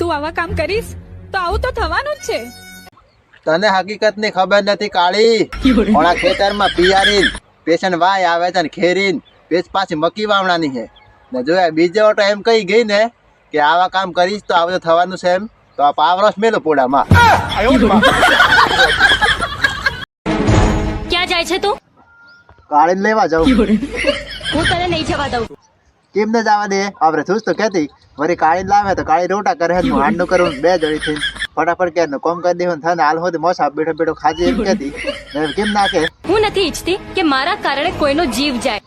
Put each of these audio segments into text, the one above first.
તું આવા કામ કરીશ તો આવું તો થવાનું જ છે. તને હકીકત ની ખબર નથી કાળી. ઓણા ખેતરમાં પિયારીન પેશન વાય આવે છે ને ખેરીન પેચ પાછી મકી વાવણાની છે ને જોયા બીજો તો એમ કહી ગઈ ને કે આવા કામ કરીશ તો આવું તો થવાનું છે એમ તો આ પાવરસ મેલો પોડામાં. ક્યાં જાય છે તું? કાળીને લેવા જાઉં. હું તને નહીં જવા દઉં. કેમ ને જવા દે આપણે થૂસ તો કેતી વળી કાળી લાવે તો કાળી રોટા કરે હું હાંડનું કરું બે જડી થઈ ફટાફટ કે કોમ કરી દેવું થાય હાલ હોતી મોસા બેઠો બેઠો ખાજી એમ કેતી કેમ નાખે. હું નથી ઈચ્છતી કે મારા કારણે કોઈનો જીવ જાય.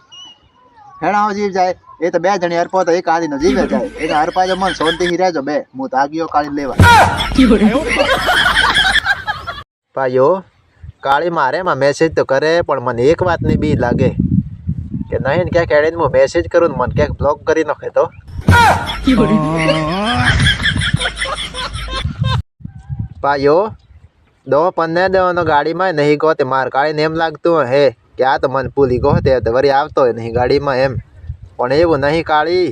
હેણાઓ જીવ જાય એ તો બે જણી હરપો તો એક આદીનો જીવે જાય એને હરપાજો મન શાંતિથી રહેજો બે હું તો આગિયો કાળી લેવા. ભાઈઓ કાળી મારે માં મેસેજ તો કરે પણ મને એક વાતની બી લાગે કે નહીં ને ક્યાંક એડે હું મેસેજ કરું મને ક્યાંક બ્લોક કરી નાખે તો. ભાઈઓ 10-15 ગાડીમાં નહીં કહો તે માર કાળીને એમ લાગતું હે કે આ તો મને ભૂલી કહો તે વળી આવતો હોય નહીં ગાડીમાં એમ પણ એવું નહીં કાળી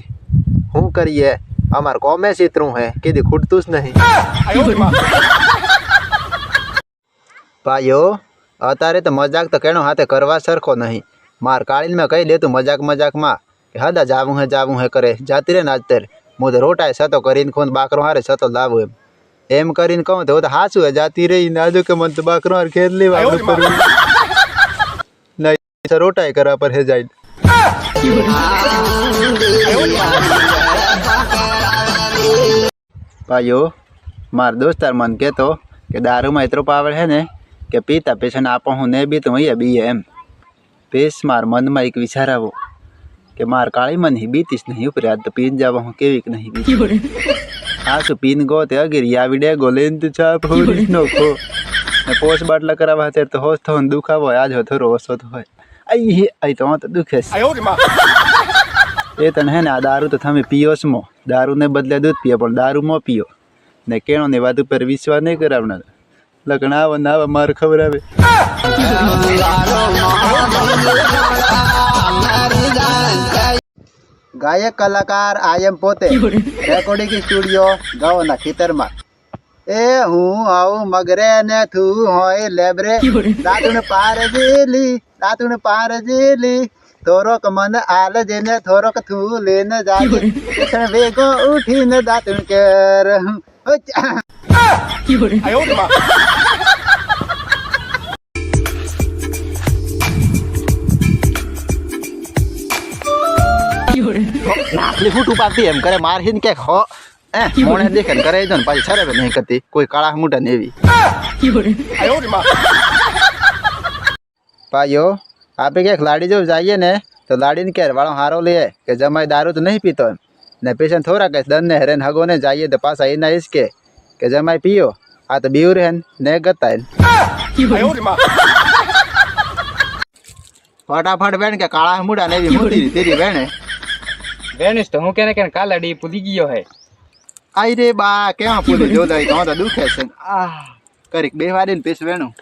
શું કરીએ અમાર કોમે ચિત્રું હે કીધી ખૂટતું જ નહીં. ભાઈઓ અત્યારે તો મજાક તો કેનો હાથે કરવા સરખો નહીં માર કાળીને મેં કહી દેતું મજાકમાં કે હદા જાવું હે કરે જાતી રે નાચતે હું તો રોટાય સતો કરીને ખોન બાકરો હારે સતો લાવું એમ કરીને કહું તો હાચું હે જાતી રહી નાજો કે મને તો બાકરો હારે ખેત લેવા નહીં રોટાય કરવા પર હે જાય. ભાઈઓ માર દોસ્તાર મને કહેતો કે દારૂમાં એટલો પાવર હે ને કે પીતા પેશન આપો હું ને બી તો અહીંયા બીએ એમ પેશ માર મનમાં એક વિચાર આવો કે માર કાળી મને બીતીશ નહીં ઉપર આજ તો પીન જવા હું કેવી કે નહીં બીતી હા શું પીન ગો તે અગેરી આવી ડે ગો લઈને તું ચા ફોડીશ નો ખો ને પોસ્ટ બાટલા કરાવવા તે તો હોશ થવાનો દુખાવો આજ હો થોડો ઓછો તો હોય આઈ તો દુખે એ તને હે ને આ દારૂ તો તમે પીઓ છો દારૂ ને બદલે દૂધ પીએ પણ દારૂમાં પીઓ ને કેણો ને વાત ઉપર વિશ્વાસ નહીં કરાવના લગ્ન આવા ના આવા માર ખબર આવે. ગાયક કલાકાર આયમ પોતે રેકોર્ડિંગ સ્ટુડિયો ગાઓના ખેતરમાં એ હું આવું મગરે ને તું હોય લેબરે દાતુણ પાર જેલી થોરોક મન આલ જેને થોરોક તું લેને જાય વેગો ઉઠીને દાતુણ કેર નાખલી ફૂટ ઉપાડતી એમ કરે મારહીને ક્યાંક હો મોણે દેખે ને કરે ને પાછી છરે નહીં કરતી કોઈ કાળા મોટા ને એવી. ભાઈઓ આપણે ક્યાંક લાડી જવું જઈએ ને તો લાડીને ક્યારે વાળો હારો લઈએ કે જમાઈ દારૂ તો નહીં પીતો એમ ને પેશન થોડા કહે દન ને હેરેન હગો ને જઈએ તો પાછા એના ઈશ કે જમાઈ પીયો આ તો બીવું રહે ને ગતા ફટાફટ બેન કે કાળા મૂડા ને એવી મોટી તેરી બેને વેણુસ તો હું કેને કે કાલાડી પૂરી ગયો હે. આઈ રે બા કેવા પૂરી જોદાઈ તો દુખે છે આ કરીક બે વાડીને પેશ વેણું.